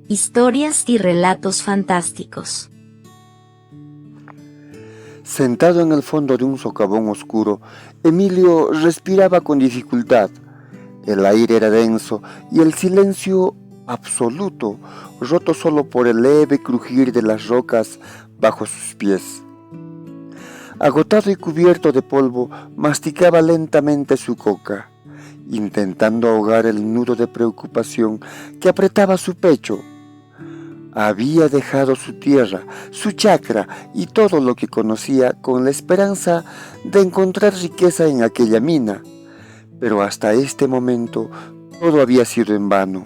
Historias y relatos fantásticos. Sentado en el fondo de un socavón oscuro, Emilio respiraba con dificultad. El aire era denso y el silencio absoluto, roto solo por el leve crujir de las rocas bajo sus pies. Agotado y cubierto de polvo, masticaba lentamente su coca, intentando ahogar el nudo de preocupación que apretaba su pecho. Había dejado su tierra, su chacra y todo lo que conocía con la esperanza de encontrar riqueza en aquella mina, pero hasta este momento todo había sido en vano.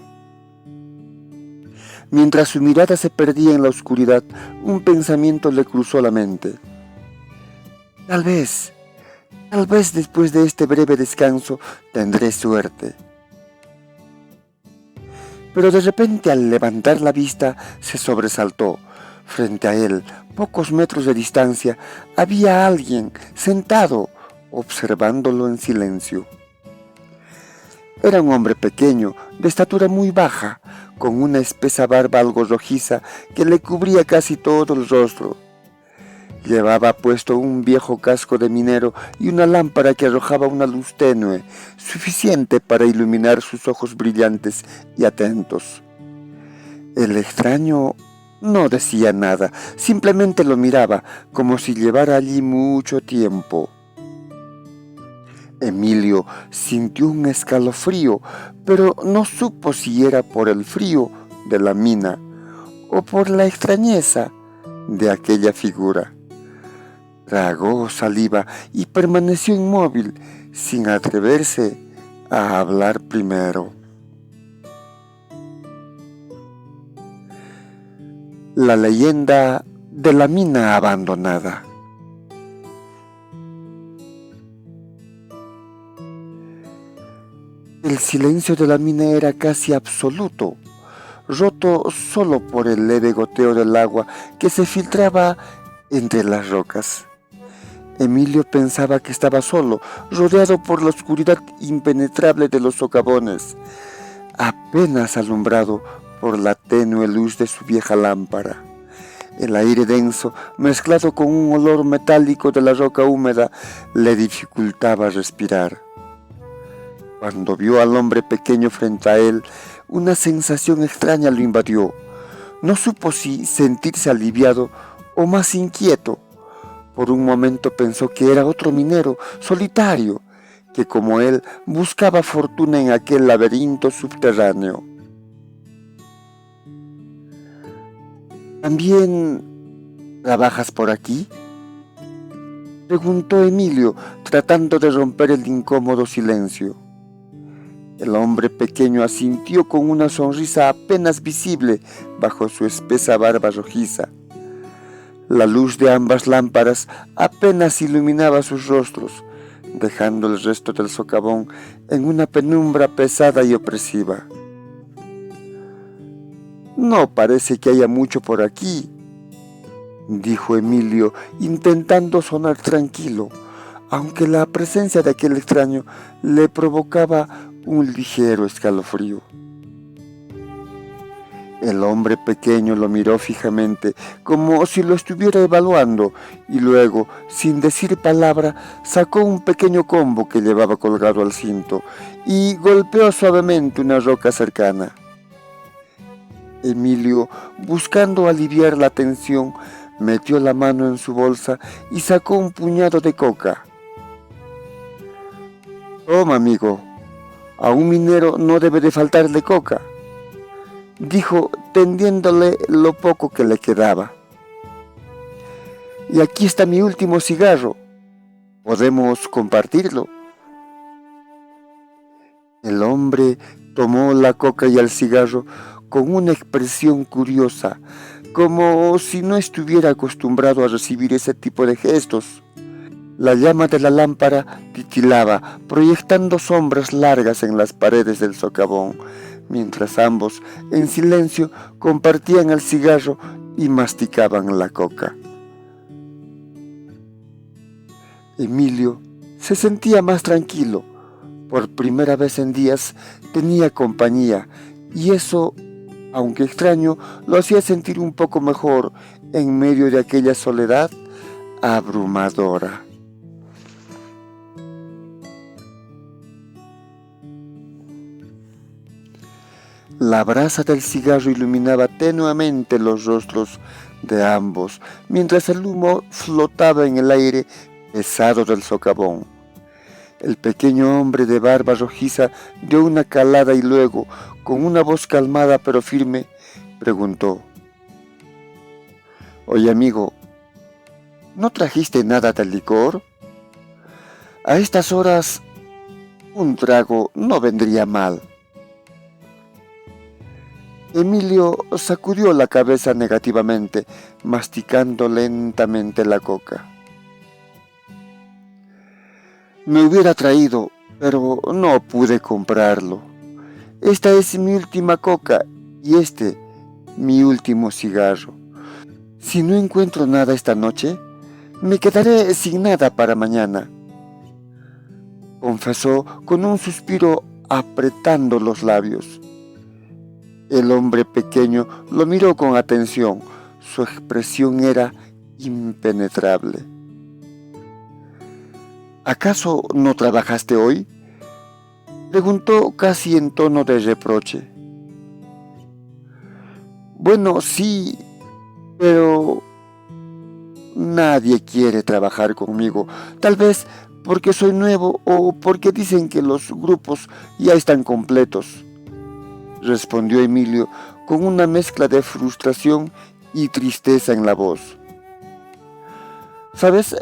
Mientras su mirada se perdía en la oscuridad, un pensamiento le cruzó la mente. Tal vez después de este breve descanso tendré suerte. Pero de repente al levantar la vista se sobresaltó. Frente a él, pocos metros de distancia, había alguien sentado, observándolo en silencio. Era un hombre pequeño, de estatura muy baja, con una espesa barba algo rojiza que le cubría casi todo el rostro. Llevaba puesto un viejo casco de minero y una lámpara que arrojaba una luz tenue, suficiente para iluminar sus ojos brillantes y atentos. El extraño no decía nada, simplemente lo miraba, como si llevara allí mucho tiempo. Emilio sintió un escalofrío, pero no supo si era por el frío de la mina o por la extrañeza de aquella figura. Tragó saliva y permaneció inmóvil, sin atreverse a hablar primero. La leyenda de la mina abandonada. El silencio de la mina era casi absoluto, roto solo por el leve goteo del agua que se filtraba entre las rocas. Emilio pensaba que estaba solo, rodeado por la oscuridad impenetrable de los socavones, apenas alumbrado por la tenue luz de su vieja lámpara. El aire denso, mezclado con un olor metálico de la roca húmeda, le dificultaba respirar. Cuando vio al hombre pequeño frente a él, una sensación extraña lo invadió. No supo si sentirse aliviado o más inquieto. Por un momento pensó que era otro minero, solitario, que como él buscaba fortuna en aquel laberinto subterráneo. ¿También trabajas por aquí?, preguntó Emilio, tratando de romper el incómodo silencio. El hombre pequeño asintió con una sonrisa apenas visible bajo su espesa barba rojiza. La luz de ambas lámparas apenas iluminaba sus rostros, dejando el resto del socavón en una penumbra pesada y opresiva. No parece que haya mucho por aquí, dijo Emilio, intentando sonar tranquilo, aunque la presencia de aquel extraño le provocaba un ligero escalofrío. El hombre pequeño lo miró fijamente, como si lo estuviera evaluando, y luego, sin decir palabra, sacó un pequeño combo que llevaba colgado al cinto y golpeó suavemente una roca cercana. Emilio, buscando aliviar la tensión, metió la mano en su bolsa y sacó un puñado de coca. «Toma, amigo, a un minero no debe de faltarle coca», dijo, tendiéndole lo poco que le quedaba. «Y aquí está mi último cigarro. ¿Podemos compartirlo?». El hombre tomó la coca y el cigarro con una expresión curiosa, como si no estuviera acostumbrado a recibir ese tipo de gestos. La llama de la lámpara titilaba, proyectando sombras largas en las paredes del socavón, mientras ambos, en silencio, compartían el cigarro y masticaban la coca. Emilio se sentía más tranquilo. Por primera vez en días tenía compañía, y eso aunque extraño, lo hacía sentir un poco mejor en medio de aquella soledad abrumadora. La brasa del cigarro iluminaba tenuemente los rostros de ambos, mientras el humo flotaba en el aire pesado del socavón. El pequeño hombre de barba rojiza dio una calada y luego, con una voz calmada pero firme, preguntó: «Oye, amigo, ¿no trajiste nada de licor? A estas horas un trago no vendría mal». Emilio sacudió la cabeza negativamente, masticando lentamente la coca. «Me hubiera traído, pero no pude comprarlo. Esta es mi última coca y mi último cigarro. Si no encuentro nada esta noche, me quedaré sin nada para mañana», confesó con un suspiro apretando los labios. El hombre pequeño lo miró con atención. Su expresión era impenetrable. «¿Acaso no trabajaste hoy?», preguntó casi en tono de reproche. «Bueno, sí, pero nadie quiere trabajar conmigo. Tal vez porque soy nuevo o porque dicen que los grupos ya están completos», respondió Emilio con una mezcla de frustración y tristeza en la voz. «¿Sabes?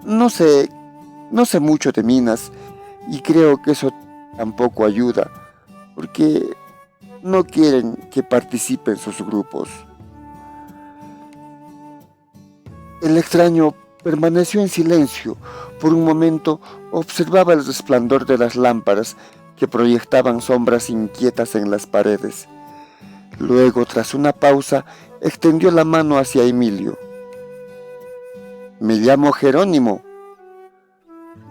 No sé mucho de minas y creo que eso tampoco ayuda, porque no quieren que participe en sus grupos». El extraño permaneció en silencio. Por un momento observaba el resplandor de las lámparas que proyectaban sombras inquietas en las paredes. Luego, tras una pausa, extendió la mano hacia Emilio. «Me llamo Jerónimo»,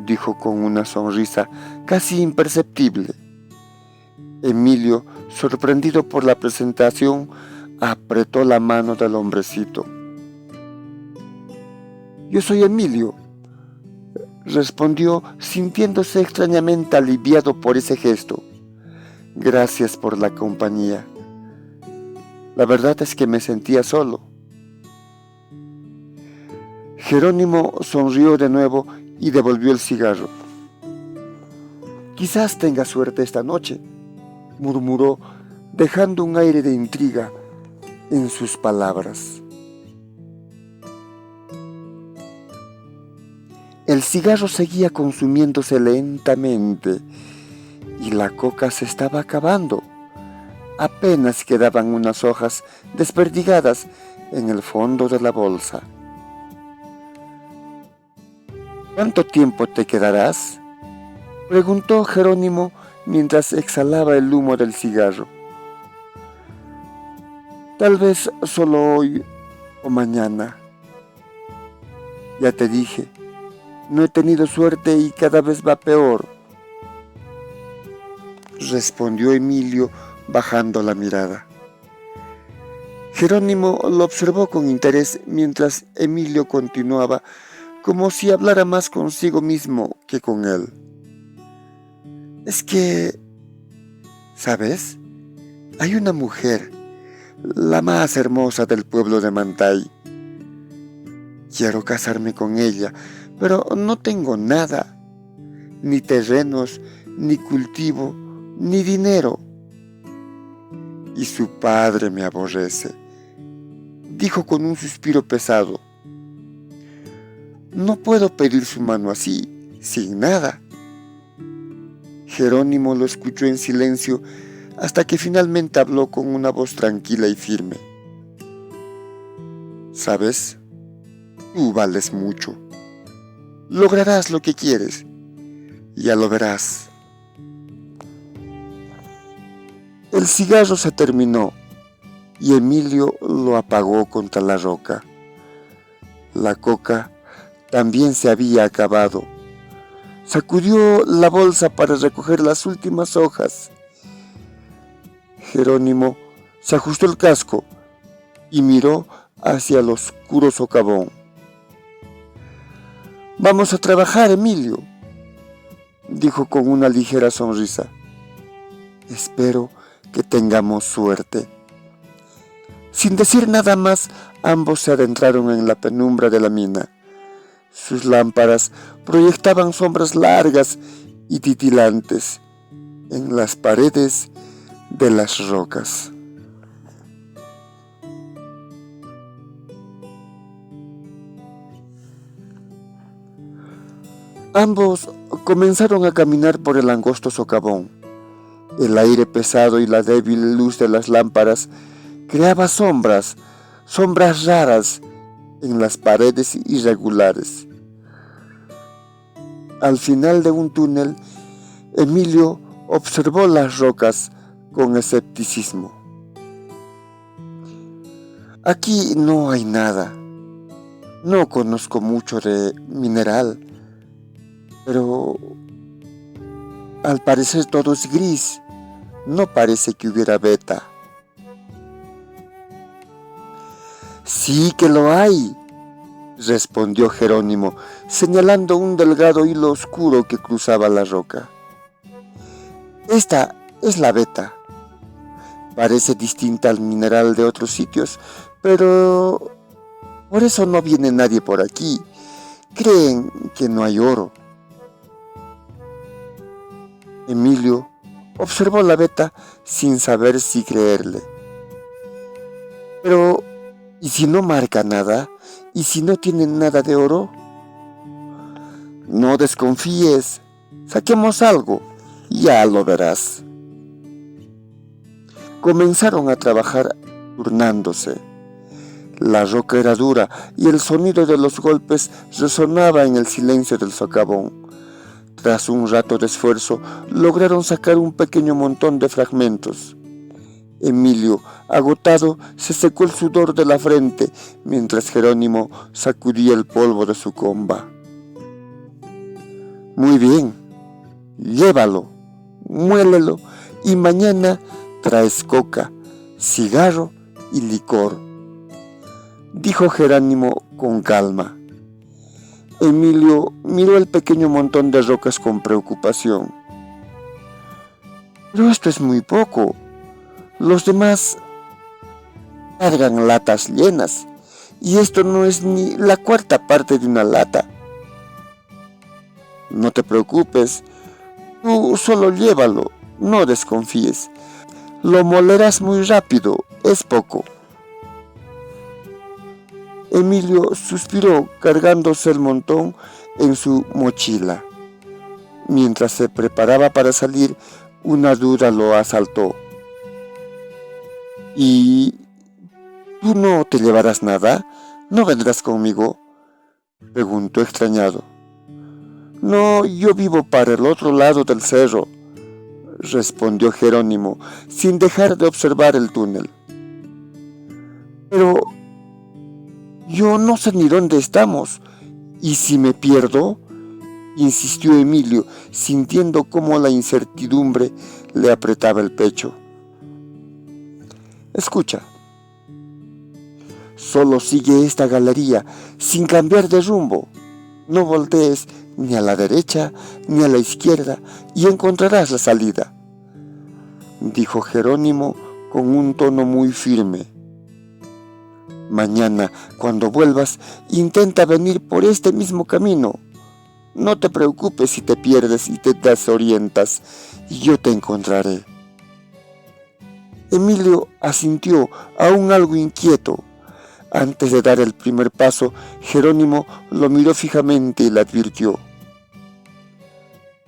dijo con una sonrisa casi imperceptible. Emilio, sorprendido por la presentación, apretó la mano del hombrecito. «Yo soy Emilio», respondió sintiéndose extrañamente aliviado por ese gesto. «Gracias por la compañía. La verdad es que me sentía solo». Jerónimo sonrió de nuevo y devolvió el cigarro. «Quizás tenga suerte esta noche», murmuró, dejando un aire de intriga en sus palabras. El cigarro seguía consumiéndose lentamente y la coca se estaba acabando. Apenas quedaban unas hojas desperdigadas en el fondo de la bolsa. «¿Cuánto tiempo te quedarás?», preguntó Jerónimo mientras exhalaba el humo del cigarro. «Tal vez solo hoy o mañana. Ya te dije, no he tenido suerte y cada vez va peor», respondió Emilio bajando la mirada. Jerónimo lo observó con interés mientras Emilio continuaba, como si hablara más consigo mismo que con él. «Es que, ¿sabes? Hay una mujer, la más hermosa del pueblo de Mantay. Quiero casarme con ella, pero no tengo nada, ni terrenos, ni cultivo, ni dinero. Y su padre me aborrece», dijo con un suspiro pesado. «No puedo pedir su mano así, sin nada». Jerónimo lo escuchó en silencio hasta que finalmente habló con una voz tranquila y firme. «¿Sabes? Tú vales mucho. Lograrás lo que quieres. Ya lo verás». El cigarro se terminó y Emilio lo apagó contra la roca. La coca también se había acabado. Sacudió la bolsa para recoger las últimas hojas. Jerónimo Se ajustó el casco y miró hacia el oscuro socavón. «Vamos a trabajar, Emilio», dijo con una ligera sonrisa. «Espero que tengamos suerte». Sin decir nada más, ambos se adentraron en la penumbra de la mina. Sus lámparas proyectaban sombras largas y titilantes en las paredes de las rocas. Ambos comenzaron a caminar por el angosto socavón. El aire pesado y la débil luz de las lámparas creaba sombras raras en las paredes irregulares. Al final de un túnel, Emilio observó las rocas con escepticismo. «Aquí no hay nada. No conozco mucho de mineral, pero al parecer todo es gris. No parece que hubiera beta». «Sí que lo hay», respondió Jerónimo, señalando un delgado hilo oscuro que cruzaba la roca. «Esta es la beta. Parece distinta al mineral de otros sitios, pero por eso no viene nadie por aquí. Creen que no hay oro». Emilio observó la beta sin saber si creerle. «Pero, ¿y si no marca nada? ¿Y si no tiene nada de oro?» «No desconfíes. Saquemos algo, ya lo verás». Comenzaron a trabajar turnándose. La roca era dura y el sonido de los golpes resonaba en el silencio del socavón. Tras un rato de esfuerzo, lograron sacar un pequeño montón de fragmentos. Emilio, agotado, se secó el sudor de la frente, mientras Jerónimo sacudía el polvo de su comba. «Muy bien, llévalo, muélelo y mañana traes coca, cigarro y licor», dijo Jerónimo con calma. Emilio miró el pequeño montón de rocas con preocupación. «Pero esto es muy poco. Los demás cargan latas llenas, y esto no es ni la cuarta parte de una lata». «No te preocupes, tú solo llévalo, no desconfíes. Lo molerás muy rápido, es poco». Emilio suspiró cargándose el montón en su mochila. Mientras se preparaba para salir, una duda lo asaltó. «¿Y tú no te llevarás nada? ¿No vendrás conmigo?», preguntó extrañado. «No, yo vivo para el otro lado del cerro», respondió Jerónimo, sin dejar de observar el túnel. «Pero yo no sé ni dónde estamos. ¿Y si me pierdo?», insistió Emilio, sintiendo cómo la incertidumbre le apretaba el pecho. «Escucha. Solo sigue esta galería sin cambiar de rumbo. No voltees ni a la derecha ni a la izquierda y encontrarás la salida», dijo Jerónimo con un tono muy firme. «Mañana, cuando vuelvas, intenta venir por este mismo camino. No te preocupes si te pierdes y te desorientas, y yo te encontraré». Emilio asintió, aún algo inquieto. Antes de dar el primer paso, Jerónimo lo miró fijamente y le advirtió: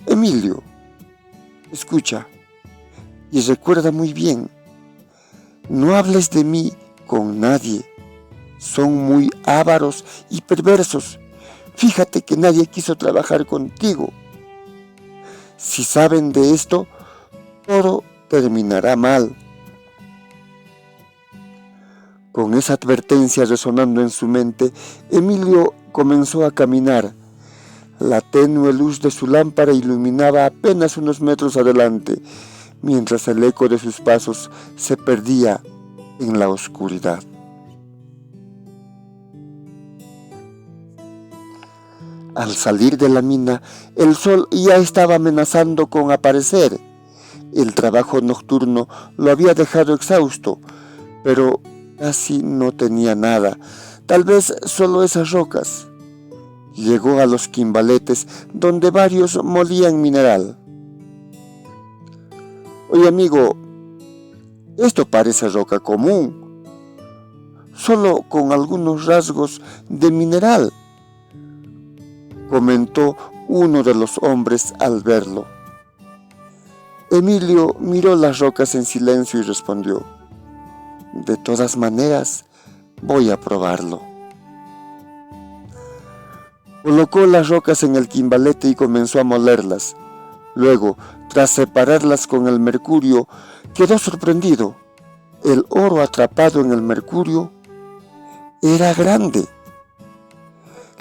«Emilio, escucha, y recuerda muy bien, no hables de mí con nadie. Son muy ávaros y perversos. Fíjate que nadie quiso trabajar contigo. Si saben de esto, todo terminará mal». Con esa advertencia resonando en su mente, Emilio comenzó a caminar. La tenue luz de su lámpara iluminaba apenas unos metros adelante, mientras el eco de sus pasos se perdía en la oscuridad. Al salir de la mina, el sol ya estaba amenazando con aparecer. El trabajo nocturno lo había dejado exhausto, pero casi no tenía nada, tal vez solo esas rocas. Llegó a los quimbaletes, donde varios molían mineral. Oye, amigo, esto parece roca común, solo con algunos rasgos de mineral, comentó uno de los hombres al verlo. Emilio miró las rocas en silencio y respondió: de todas maneras, voy a probarlo. Colocó las rocas en el quimbalete y comenzó a molerlas. Luego, tras separarlas con el mercurio, quedó sorprendido. El oro atrapado en el mercurio era grande.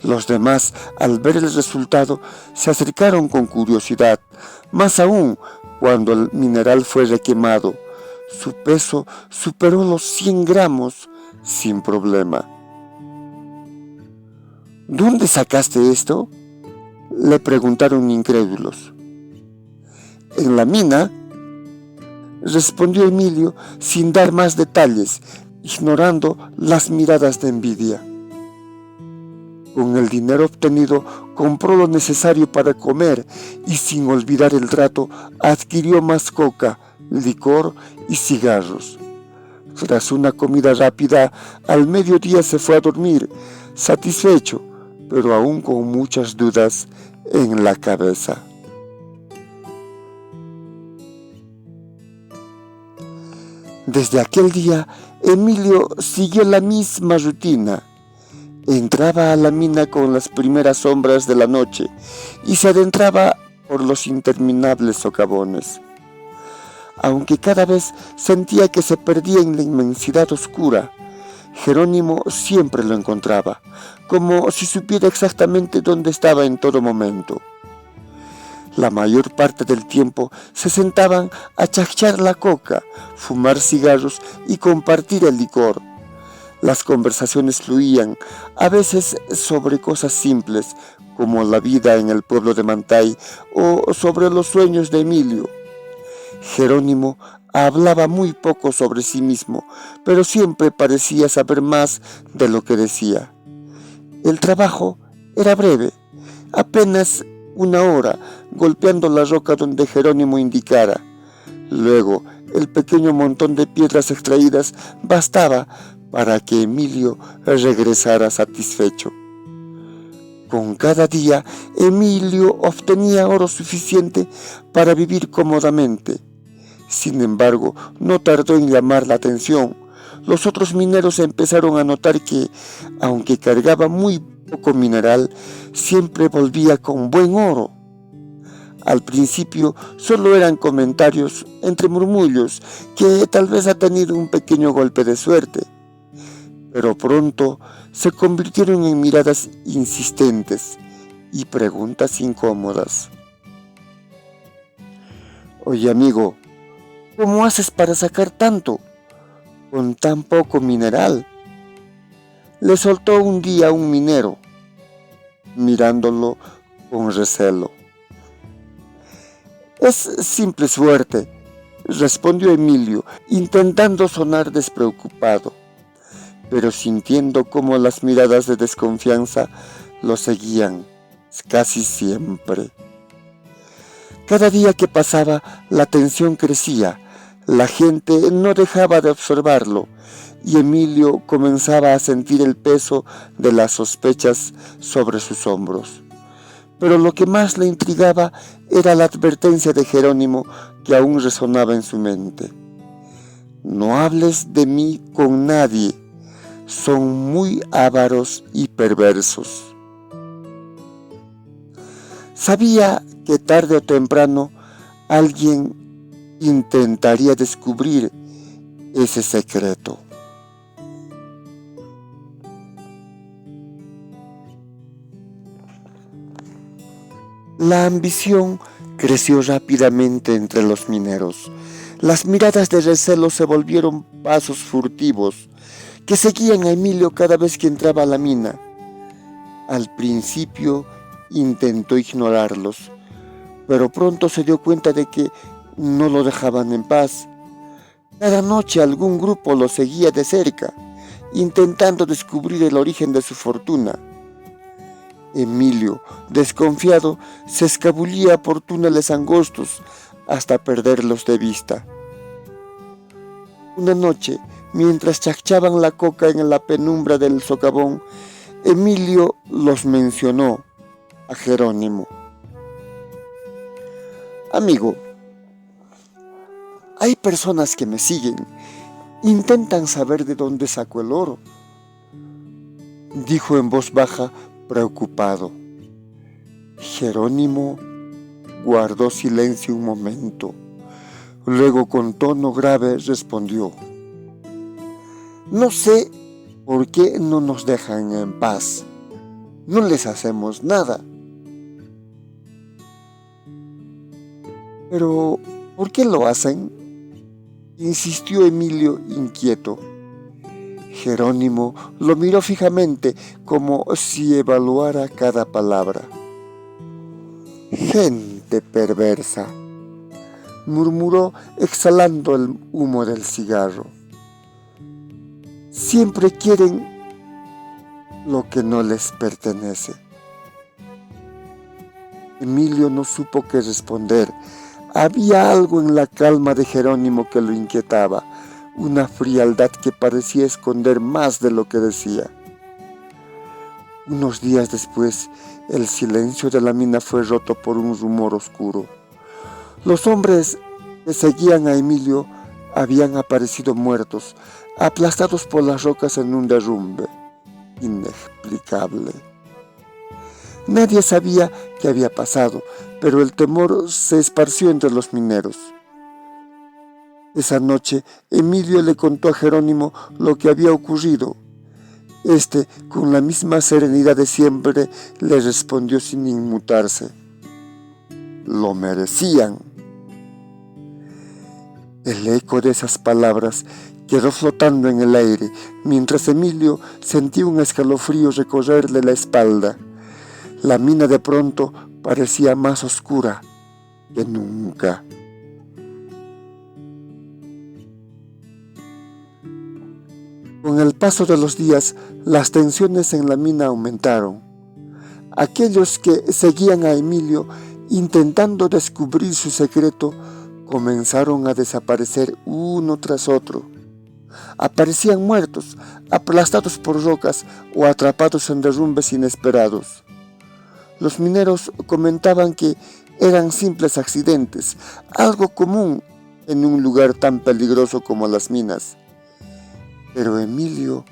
Los demás, al ver el resultado, se acercaron con curiosidad, más aún cuando el mineral fue requemado. Su peso superó los 100 gramos sin problema. ¿Dónde sacaste esto?, le preguntaron incrédulos. En la mina, respondió Emilio sin dar más detalles, ignorando las miradas de envidia. Con el dinero obtenido compró lo necesario para comer y, sin olvidar el trato, adquirió más coca, licor y cigarros. Tras una comida rápida, al mediodía se fue a dormir, satisfecho, pero aún con muchas dudas en la cabeza. Desde aquel día, Emilio siguió la misma rutina. Entraba a la mina con las primeras sombras de la noche y se adentraba por los interminables socavones. Aunque cada vez sentía que se perdía en la inmensidad oscura, Jerónimo siempre lo encontraba, como si supiera exactamente dónde estaba en todo momento. La mayor parte del tiempo se sentaban a chachar la coca, fumar cigarros y compartir el licor. Las conversaciones fluían, a veces sobre cosas simples, como la vida en el pueblo de Mantay o sobre los sueños de Emilio. Jerónimo hablaba muy poco sobre sí mismo, pero siempre parecía saber más de lo que decía. El trabajo era breve, apenas 1 hora, golpeando la roca donde Jerónimo indicara. Luego, el pequeño montón de piedras extraídas bastaba para que Emilio regresara satisfecho. Con cada día, Emilio obtenía oro suficiente para vivir cómodamente. Sin embargo, no tardó en llamar la atención. Los otros mineros empezaron a notar que, aunque cargaba muy poco mineral, siempre volvía con buen oro. Al principio solo eran comentarios entre murmullos que tal vez ha tenido un pequeño golpe de suerte, pero pronto se convirtieron en miradas insistentes y preguntas incómodas. Oye, amigo, ¿cómo haces para sacar tanto con tan poco mineral?, le soltó un día un minero, mirándolo con recelo. Es simple suerte, respondió Emilio, intentando sonar despreocupado, pero sintiendo cómo las miradas de desconfianza lo seguían casi siempre. Cada día que pasaba, la tensión crecía, la gente no dejaba de observarlo, y Emilio comenzaba a sentir el peso de las sospechas sobre sus hombros. Pero lo que más le intrigaba era la advertencia de Jerónimo que aún resonaba en su mente. No hables de mí con nadie, son muy ávaros y perversos. Sabía que tarde o temprano alguien intentaría descubrir ese secreto. La ambición creció rápidamente entre los mineros. Las miradas de recelo se volvieron pasos furtivos que seguían a Emilio cada vez que entraba a la mina. Al principio intentó ignorarlos, pero pronto se dio cuenta de que no lo dejaban en paz. Cada noche algún grupo lo seguía de cerca, intentando descubrir el origen de su fortuna. Emilio, desconfiado, se escabullía por túneles angostos hasta perderlos de vista. Una noche, mientras chachchaban la coca en la penumbra del socavón, Emilio los mencionó a Jerónimo. Amigo, hay personas que me siguen, intentan saber de dónde saco el oro, dijo en voz baja, preocupado. Jerónimo guardó silencio un momento. Luego con tono grave respondió: no sé por qué no nos dejan en paz. No les hacemos nada. Pero, ¿por qué lo hacen?, insistió Emilio inquieto. Jerónimo lo miró fijamente como si evaluara cada palabra. Gente perversa, murmuró exhalando el humo del cigarro. Siempre quieren lo que no les pertenece. Emilio no supo qué responder. Había algo en la calma de Jerónimo que lo inquietaba, una frialdad que parecía esconder más de lo que decía. Unos días después, el silencio de la mina fue roto por un rumor oscuro. Los hombres que seguían a Emilio habían aparecido muertos, aplastados por las rocas en un derrumbe inexplicable. Nadie sabía qué había pasado, pero el temor se esparció entre los mineros. Esa noche, Emilio le contó a Jerónimo lo que había ocurrido. Este, con la misma serenidad de siempre, le respondió sin inmutarse: lo merecían. El eco de esas palabras quedó flotando en el aire, mientras Emilio sentía un escalofrío recorrerle la espalda. La mina de pronto parecía más oscura que nunca. Con el paso de los días, las tensiones en la mina aumentaron. Aquellos que seguían a Emilio intentando descubrir su secreto comenzaron a desaparecer uno tras otro. Aparecían muertos, aplastados por rocas o atrapados en derrumbes inesperados. Los mineros comentaban que eran simples accidentes, algo común en un lugar tan peligroso como las minas. Pero Emilio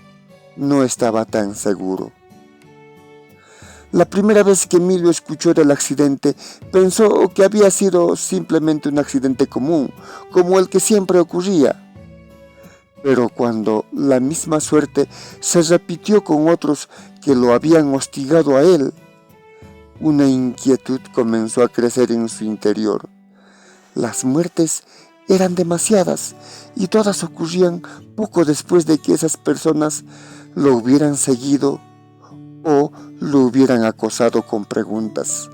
no estaba tan seguro. La primera vez que Emilio escuchó del accidente, pensó que había sido simplemente un accidente común, como el que siempre ocurría. Pero cuando la misma suerte se repitió con otros que lo habían hostigado a él, una inquietud comenzó a crecer en su interior. Las muertes eran demasiadas y todas ocurrían poco después de que esas personas lo hubieran seguido o lo hubieran acosado con preguntas.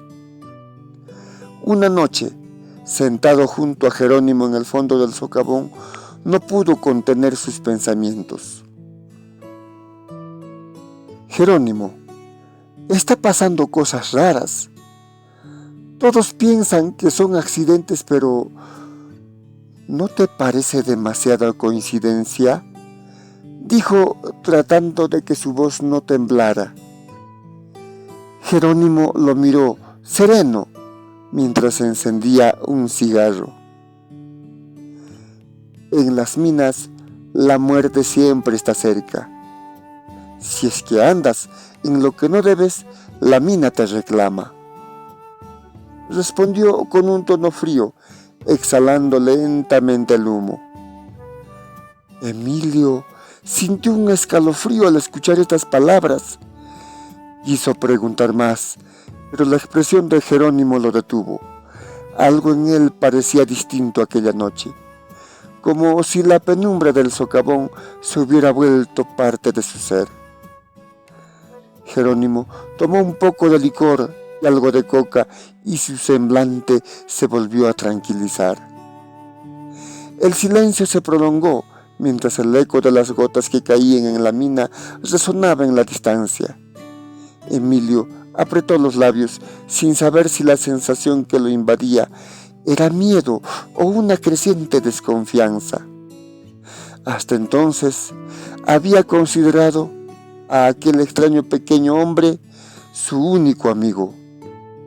Una noche, sentado junto a Jerónimo en el fondo del socavón, no pudo contener sus pensamientos. Jerónimo, está pasando cosas raras. Todos piensan que son accidentes, pero ¿no te parece demasiada coincidencia?, dijo tratando de que su voz no temblara. Jerónimo lo miró, sereno, mientras encendía un cigarro. En las minas, la muerte siempre está cerca. Si es que andas en lo que no debes, la mina te reclama. Respondió con un tono frío, exhalando lentamente el humo. Emilio sintió un escalofrío al escuchar estas palabras. Quiso preguntar más, pero la expresión de Jerónimo lo detuvo. Algo en él parecía distinto aquella noche. como si la penumbra del socavón se hubiera vuelto parte de su ser. Jerónimo tomó un poco de licor y algo de coca y su semblante se volvió a tranquilizar. El silencio se prolongó mientras el eco de las gotas que caían en la mina resonaba en la distancia. Emilio apretó los labios sin saber si la sensación que lo invadía era miedo o una creciente desconfianza. Hasta entonces había considerado a aquel extraño pequeño hombre su único amigo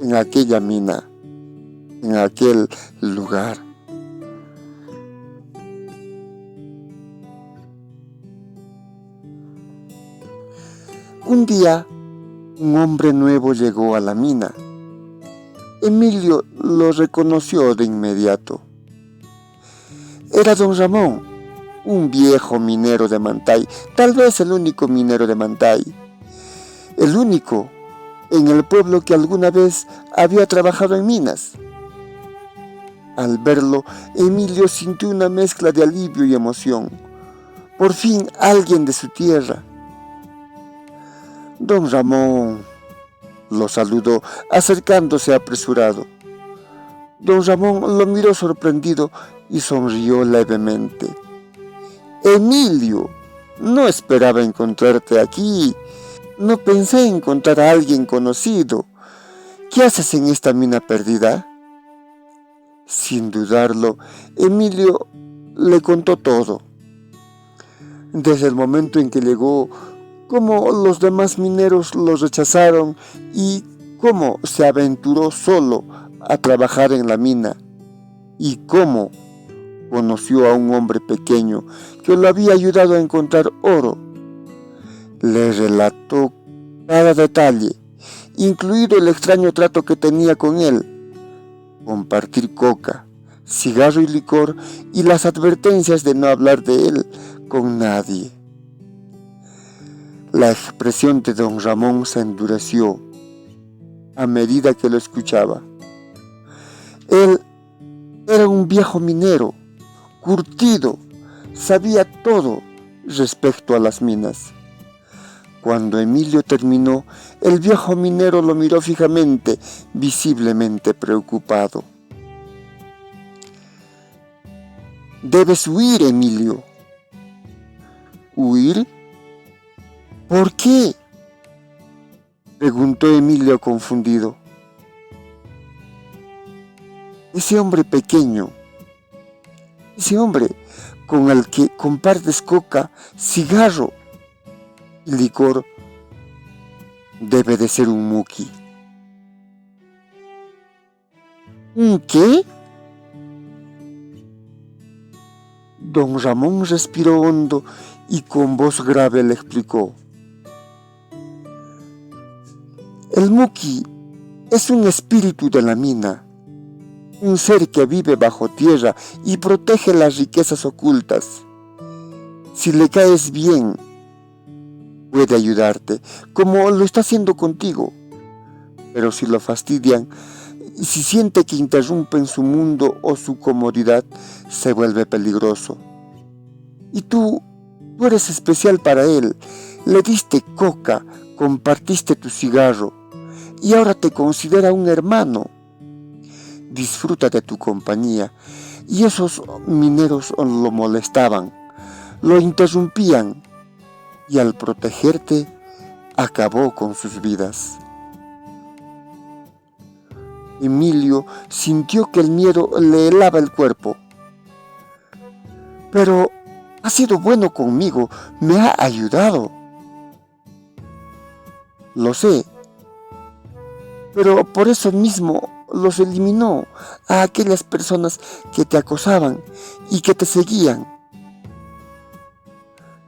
en aquella mina, en aquel lugar. Un día, un hombre nuevo llegó a la mina. Emilio lo reconoció de inmediato. Era don Ramón, un viejo minero de Mantay, tal vez el único minero de Mantay, el único en el pueblo que alguna vez había trabajado en minas. Al verlo, Emilio sintió una mezcla de alivio y emoción. Por fin alguien de su tierra. Don Ramón, lo saludó, acercándose apresurado. Don Ramón lo miró sorprendido y sonrió levemente. Emilio, no esperaba encontrarte aquí. No pensé encontrar a alguien conocido. ¿Qué haces en esta mina perdida? Sin dudarlo, Emilio le contó todo. Desde el momento en que llegó, cómo los demás mineros lo rechazaron y cómo se aventuró solo a trabajar en la mina y cómo conoció a un hombre pequeño que lo había ayudado a encontrar oro. Le relató cada detalle, incluido el extraño trato que tenía con él, compartir coca, cigarro y licor y las advertencias de no hablar de él con nadie. La expresión de don Ramón se endureció a medida que lo escuchaba. Él era un viejo minero, curtido, sabía todo respecto a las minas. Cuando Emilio terminó, el viejo minero lo miró fijamente, visiblemente preocupado. «Debes huir, Emilio». «¿Huir? ¿Por qué?», preguntó Emilio confundido. Ese hombre pequeño, ese hombre con el que compartes coca, cigarro y licor, debe de ser un muqui. ¿Un qué? Don Ramón respiró hondo y con voz grave le explicó. El muqui es un espíritu de la mina, un ser que vive bajo tierra y protege las riquezas ocultas. Si le caes bien, puede ayudarte, como lo está haciendo contigo. Pero si lo fastidian, y si siente que interrumpen su mundo o su comodidad, se vuelve peligroso. Y tú eres especial para él. Le diste coca, compartiste tu cigarro, y ahora te considera un hermano. Disfruta de tu compañía. Y esos mineros lo molestaban, lo interrumpían, y al protegerte, acabó con sus vidas. Emilio sintió que el miedo le helaba el cuerpo. Pero ha sido bueno conmigo, me ha ayudado. Lo sé, pero por eso mismo los eliminó a aquellas personas que te acosaban y que te seguían.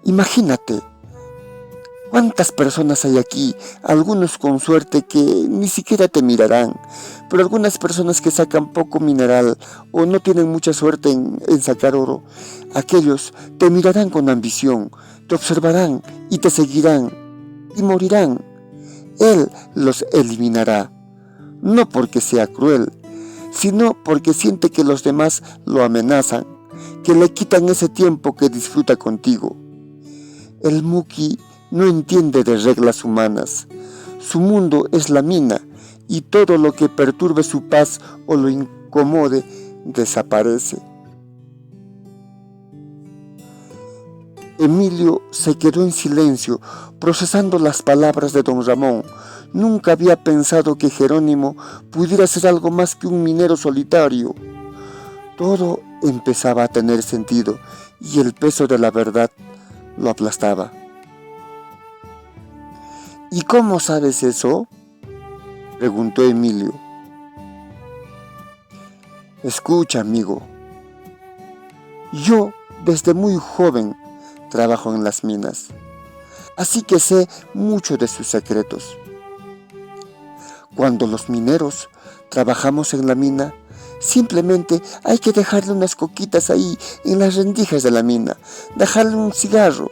Imagínate, ¿cuántas personas hay aquí? Algunos con suerte que ni siquiera te mirarán, pero algunas personas que sacan poco mineral o no tienen mucha suerte en sacar oro, aquellos te mirarán con ambición, te observarán y te seguirán y morirán. Él los eliminará, no porque sea cruel, sino porque siente que los demás lo amenazan, que le quitan ese tiempo que disfruta contigo. El Muki no entiende de reglas humanas. Su mundo es la mina y todo lo que perturbe su paz o lo incomode desaparece. Emilio se quedó en silencio, procesando las palabras de don Ramón. Nunca había pensado que Jerónimo pudiera ser algo más que un minero solitario. Todo empezaba a tener sentido y el peso de la verdad lo aplastaba. ¿Y cómo sabes eso?, preguntó Emilio. Escucha, amigo. Yo, desde muy joven, trabajo en las minas, así que sé mucho de sus secretos. Cuando los mineros trabajamos en la mina, simplemente hay que dejarle unas coquitas ahí en las rendijas de la mina, dejarle un cigarro.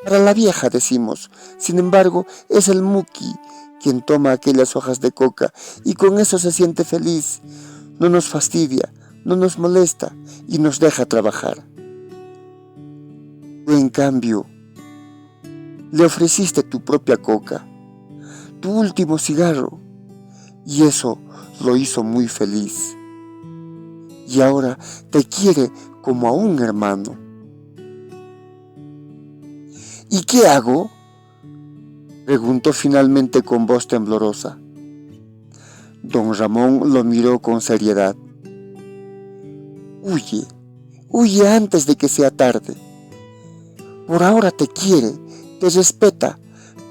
Para la vieja decimos, sin embargo, es el Muki quien toma aquellas hojas de coca y con eso se siente feliz, no nos fastidia, no nos molesta y nos deja trabajar. Tú, en cambio, le ofreciste tu propia coca, tu último cigarro, y eso lo hizo muy feliz. Y ahora te quiere como a un hermano. ¿Y qué hago?, preguntó finalmente con voz temblorosa. Don Ramón lo miró con seriedad. Huye, huye antes de que sea tarde. Por ahora te quiere, te respeta,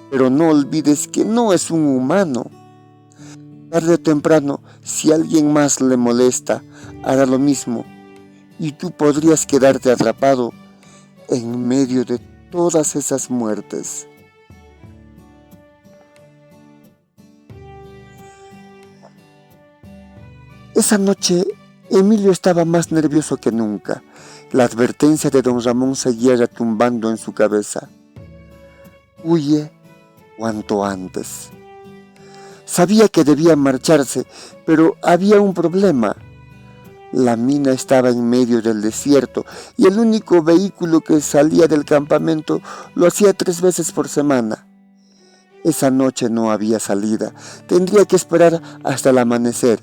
pero no olvides que no es un humano. Tarde o temprano, si alguien más le molesta, hará lo mismo, y tú podrías quedarte atrapado en medio de todas esas muertes. Esa noche, Emilio estaba más nervioso que nunca. La advertencia de don Ramón seguía retumbando en su cabeza. Huye cuanto antes. Sabía que debía marcharse, pero había un problema. La mina estaba en medio del desierto y el único vehículo que salía del campamento lo hacía 3 veces por semana. Esa noche no había salida. Tendría que esperar hasta el amanecer.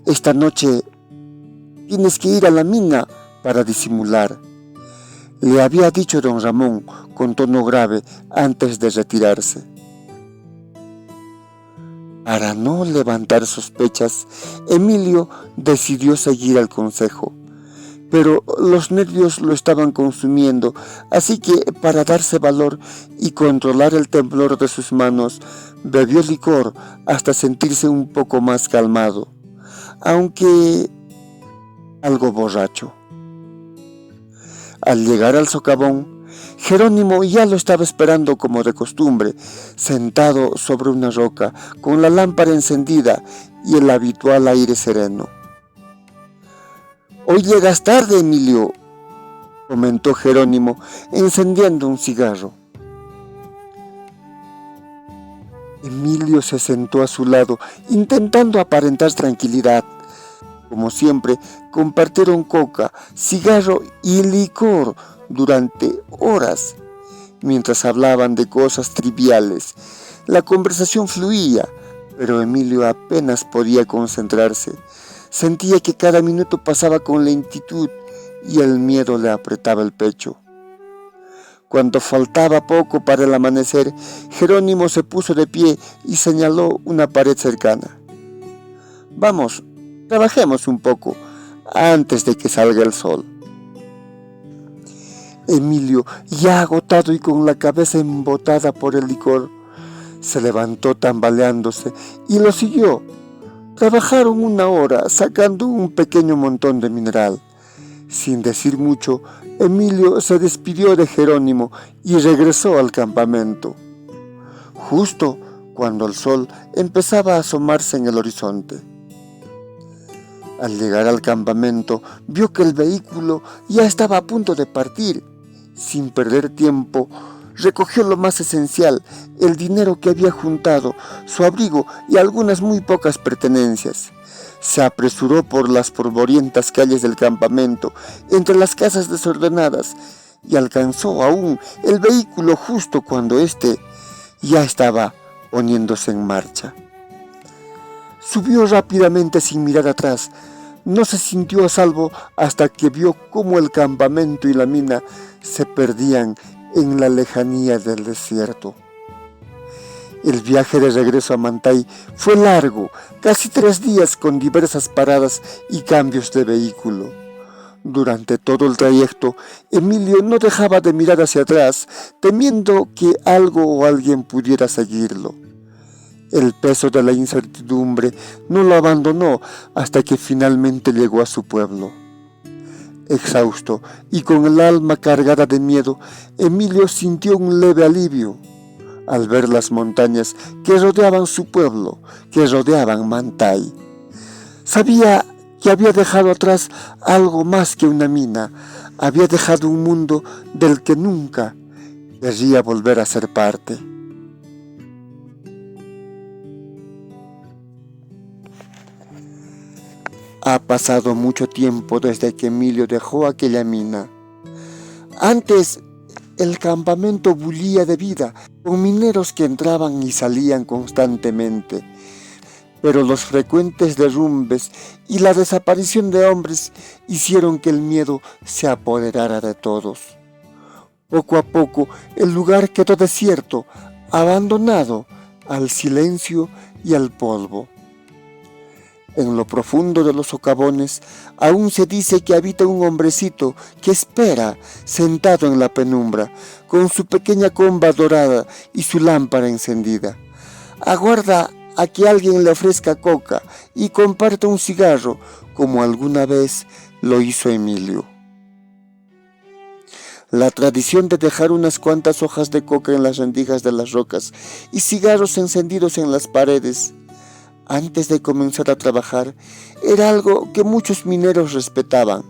Esta noche tienes que ir a la mina para disimular, le había dicho don Ramón con tono grave antes de retirarse. Para no levantar sospechas, Emilio decidió seguir el consejo, pero los nervios lo estaban consumiendo, así que para darse valor y controlar el temblor de sus manos, bebió licor hasta sentirse un poco más calmado, aunque algo borracho. Al llegar al socavón, Jerónimo ya lo estaba esperando como de costumbre, sentado sobre una roca, con la lámpara encendida y el habitual aire sereno. «Hoy llegas tarde, Emilio», comentó Jerónimo, encendiendo un cigarro. Emilio se sentó a su lado, intentando aparentar tranquilidad. Como siempre, compartieron coca, cigarro y licor durante horas, mientras hablaban de cosas triviales. La conversación fluía, pero Emilio apenas podía concentrarse. Sentía que cada minuto pasaba con lentitud y el miedo le apretaba el pecho. Cuando faltaba poco para el amanecer, Jerónimo se puso de pie y señaló una pared cercana. «Vamos, trabajemos un poco antes de que salga el sol». Emilio, ya agotado y con la cabeza embotada por el licor, se levantó tambaleándose y lo siguió. Trabajaron 1 hora sacando un pequeño montón de mineral. Sin decir mucho, Emilio se despidió de Jerónimo y regresó al campamento, justo cuando el sol empezaba a asomarse en el horizonte. Al llegar al campamento, vio que el vehículo ya estaba a punto de partir. Sin perder tiempo, recogió lo más esencial, el dinero que había juntado, su abrigo y algunas muy pocas pertenencias. Se apresuró por las polvorientas calles del campamento, entre las casas desordenadas, y alcanzó aún el vehículo justo cuando éste ya estaba poniéndose en marcha. Subió rápidamente sin mirar atrás. No se sintió a salvo hasta que vio cómo el campamento y la mina se perdían en la lejanía del desierto. El viaje de regreso a Mantai fue largo, casi 3 días con diversas paradas y cambios de vehículo. Durante todo el trayecto, Emilio no dejaba de mirar hacia atrás, temiendo que algo o alguien pudiera seguirlo. El peso de la incertidumbre no lo abandonó hasta que finalmente llegó a su pueblo. Exhausto y con el alma cargada de miedo, Emilio sintió un leve alivio al ver las montañas que rodeaban su pueblo, que rodeaban Mantai. Sabía que había dejado atrás algo más que una mina, había dejado un mundo del que nunca querría volver a ser parte. Ha pasado mucho tiempo desde que Emilio dejó aquella mina. Antes, el campamento bullía de vida, con mineros que entraban y salían constantemente. Pero los frecuentes derrumbes y la desaparición de hombres hicieron que el miedo se apoderara de todos. Poco a poco, el lugar quedó desierto, abandonado al silencio y al polvo. En lo profundo de los socavones aún se dice que habita un hombrecito que espera, sentado en la penumbra, con su pequeña comba dorada y su lámpara encendida. Aguarda a que alguien le ofrezca coca y comparta un cigarro, como alguna vez lo hizo Emilio. La tradición de dejar unas cuantas hojas de coca en las rendijas de las rocas y cigarros encendidos en las paredes antes de comenzar a trabajar era algo que muchos mineros respetaban,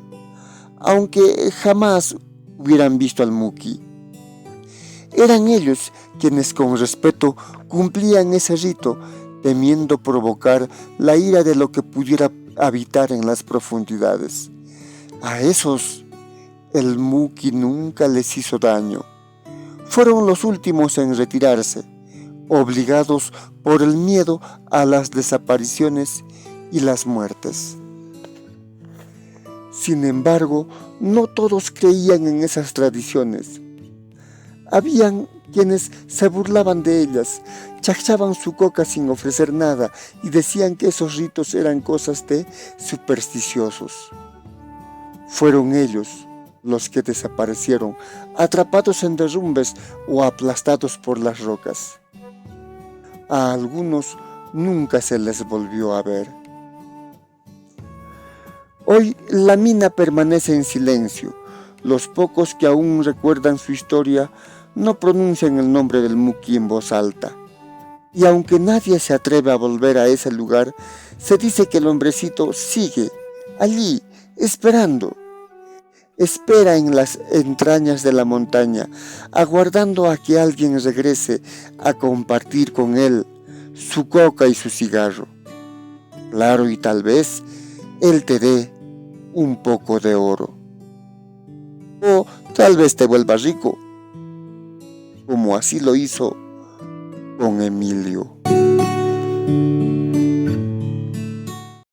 aunque jamás hubieran visto al Muki. Eran ellos quienes con respeto cumplían ese rito, temiendo provocar la ira de lo que pudiera habitar en las profundidades. A esos el Muki nunca les hizo daño. Fueron los últimos en retirarse, obligados por el miedo a las desapariciones y las muertes. Sin embargo, no todos creían en esas tradiciones. Habían quienes se burlaban de ellas, chachaban su coca sin ofrecer nada y decían que esos ritos eran cosas de supersticiosos. Fueron ellos los que desaparecieron, atrapados en derrumbes o aplastados por las rocas. A algunos nunca se les volvió a ver. Hoy la mina permanece en silencio. Los pocos que aún recuerdan su historia no pronuncian el nombre del Muki en voz alta. Y aunque nadie se atreve a volver a ese lugar, se dice que el hombrecito sigue allí, esperando. Espera en las entrañas de la montaña, aguardando a que alguien regrese a compartir con él su coca y su cigarro. Claro, y tal vez él te dé un poco de oro. O tal vez te vuelva rico, como así lo hizo con Emilio.